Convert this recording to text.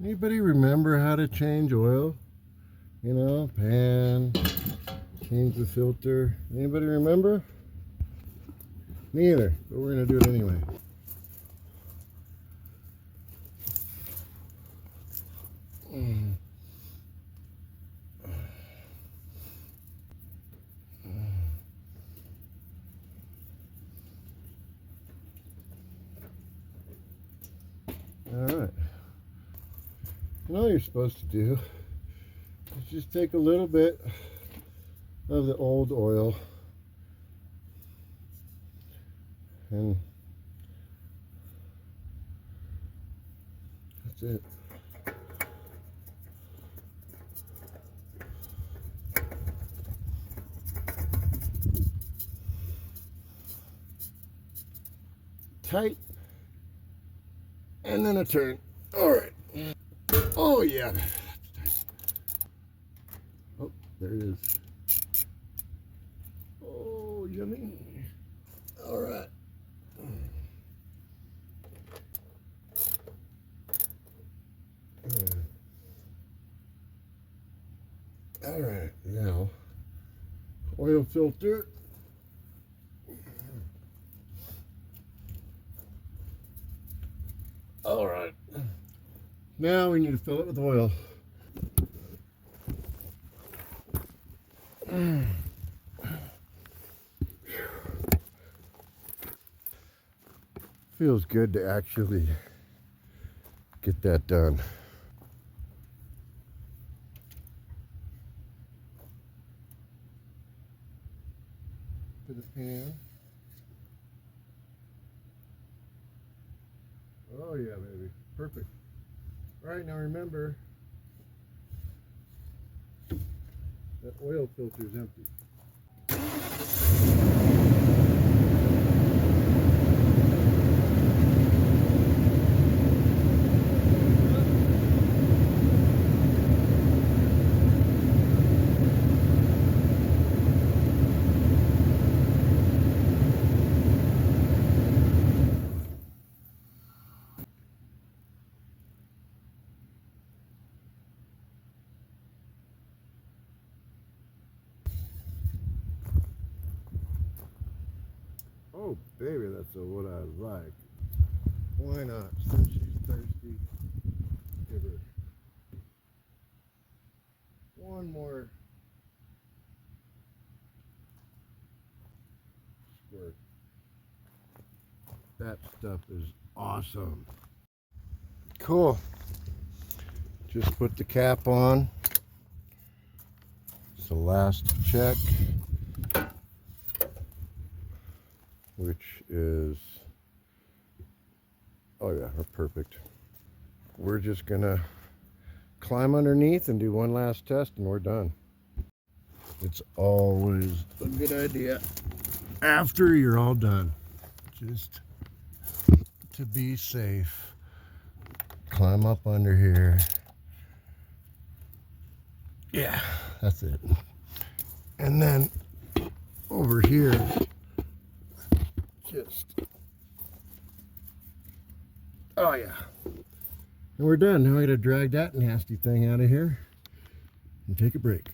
Anybody remember how to change oil? You know, pan, change the filter. Anybody remember? Me either, but we're gonna do it anyway. Alright. And all you're supposed to do is just take a little bit of the old oil and that's it. Tight, and then a turn. All right. Oh yeah. Oh, there it is. Oh, yummy. All right. All right, now oil filter. All right. Now we need to fill it with oil. Feels good to actually get that done. To the pan. Oh yeah, baby. Perfect. All right, now remember that oil filter is empty. Oh, baby, that's what I like. Why not? Since she's thirsty, give her one more squirt. That stuff is awesome. Cool. Just put the cap on. It's the last check, which is, oh yeah, perfect. We're just gonna climb underneath and do one last test and we're done. It's always a good idea after you're all done, just to be safe, climb up under here. Yeah, that's it. And then over here, just, oh yeah. And we're done. Now I gotta drag that nasty thing out of here and take a break.